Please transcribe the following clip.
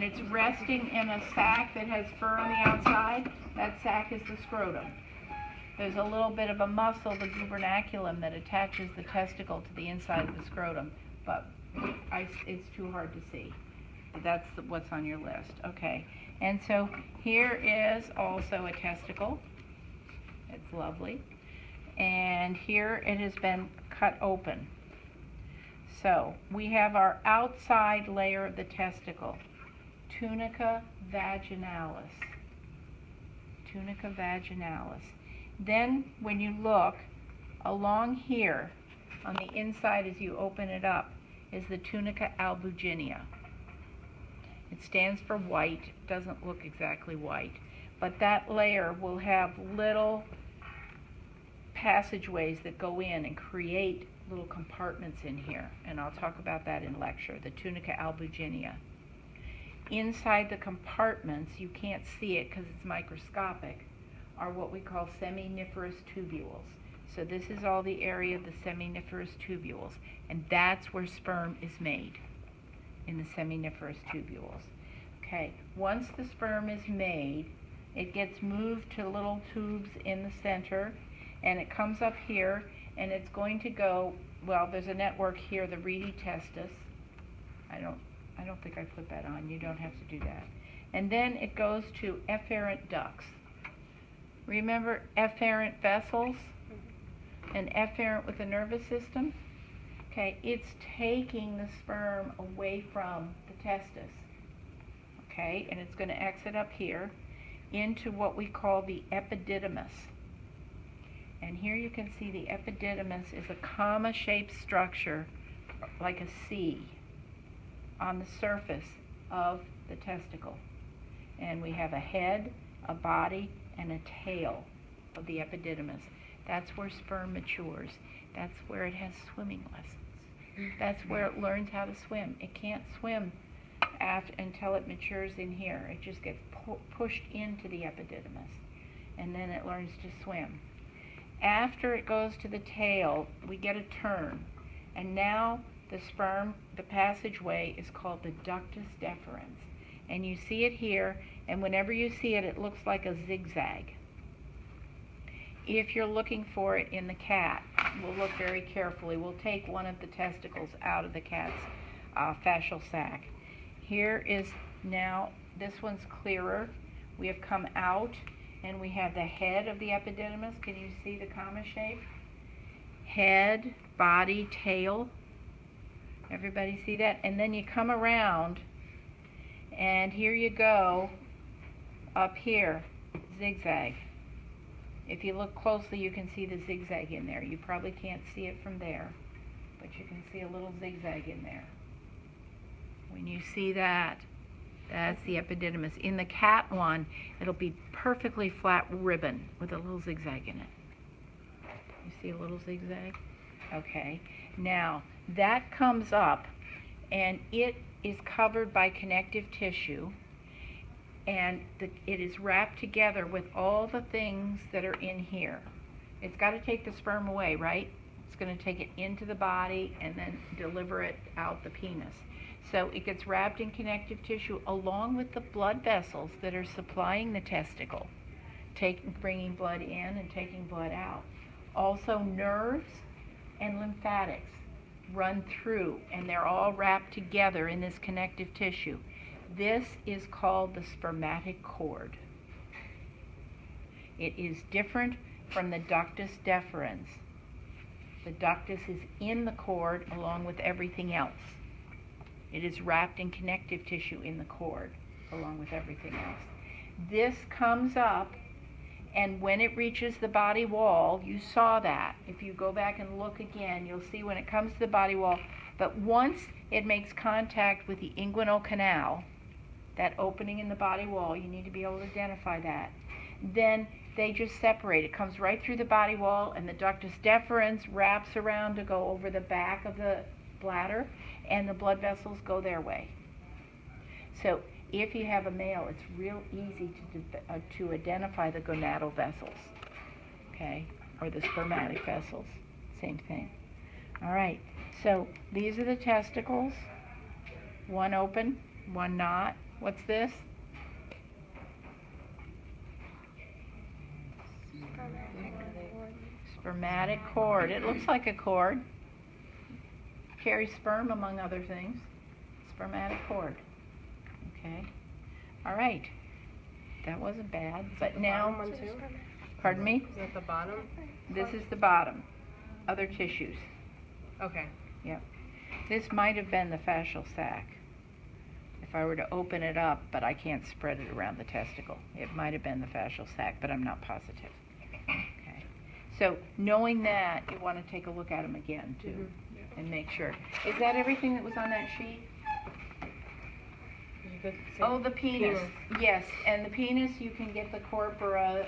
and it's resting in a sac that has fur on the outside. That sac is the scrotum. There's a little bit of a muscle, the gubernaculum, that attaches the testicle to the inside of the scrotum, but it's too hard to see. That's what's on your list. Okay, and so here is also a testicle. It's lovely. And here it has been cut open. So we have our outside layer of the testicle, tunica vaginalis. Tunica vaginalis. Then when you look along here on the inside as you open it up is the tunica albuginea. It stands for white. It doesn't look exactly white, but that layer will have little passageways that go in and create little compartments in here, and I'll talk about that in lecture, the tunica albuginea. Inside the compartments, you can't see it because it's microscopic, are what we call seminiferous tubules. So this is all the area of the seminiferous tubules, and that's where sperm is made, in the seminiferous tubules. Okay, once the sperm is made, it gets moved to little tubes in the center, and it comes up here, and it's going to go, well, there's a network here, the rete testis. I don't think I put that on. You don't have to do that. And then it goes to efferent ducts. Remember efferent vessels? And efferent with the nervous system? Okay, it's taking the sperm away from the testis. Okay, and it's going to exit up here into what we call the epididymis. And here you can see the epididymis is a comma-shaped structure, like a C, on the surface of the testicle. And we have a head, a body, and a tail of the epididymis. That's where sperm matures. That's where it has swimming lessons. That's where it learns how to swim. It can't swim until it matures in here. It just gets pushed into the epididymis, and then it learns to swim. After it goes to the tail, we get a turn, and now the sperm, the passageway is called the ductus deferens, and you see it here, and whenever you see it, it looks like a zigzag. If you're looking for it in the cat, we'll look very carefully. We'll take one of the testicles out of the cat's fascial sac. Here is now, this one's clearer. We have come out, and we have the head of the epididymis. Can you see the comma shape? Head, body, tail. Everybody see that? And then you come around, and here you go, up here, zigzag. If you look closely, you can see the zigzag in there. You probably can't see it from there, but you can see a little zigzag in there. When you see that, that's the epididymis. In the cat one, it'll be perfectly flat ribbon with a little zigzag in it. You see a little zigzag? Okay. Now, that comes up, and it is covered by connective tissue, and it is wrapped together with all the things that are in here. It's got to take the sperm away, right? It's going to take it into the body and then deliver it out the penis. So it gets wrapped in connective tissue along with the blood vessels that are supplying the testicle, bringing blood in and taking blood out. Also nerves and lymphatics run through, and they're all wrapped together in this connective tissue. This is called the spermatic cord. It is different from the ductus deferens. The ductus is in the cord along with everything else. It is wrapped in connective tissue in the cord along with everything else. This comes up, and when it reaches the body wall, you saw that. If you go back and look again, you'll see when it comes to the body wall, but once it makes contact with the inguinal canal, that opening in the body wall, you need to be able to identify that, then they just separate. It comes right through the body wall, and the ductus deferens wraps around to go over the back of the bladder, and the blood vessels go their way. So if you have a male, it's real easy to identify the gonadal vessels, okay, or the spermatic vessels, same thing. All right, so these are the testicles, one open, one not. What's this? Spermatic cord. It looks like a cord. Carries sperm among other things. Spermatic cord. Okay. All right. That wasn't bad. But now, One, too? pardon me? Is that the bottom? This is the bottom. Other tissues. Okay. Yep. This might have been the fascial sac. If I were to open it up, but I can't spread it around the testicle. It might have been the fascial sac, but I'm not positive. Okay. So knowing that, you want to take a look at them again too, and make sure. Is that everything that was on that sheet? Oh, the penis. Yes, and the penis, you can get the corpora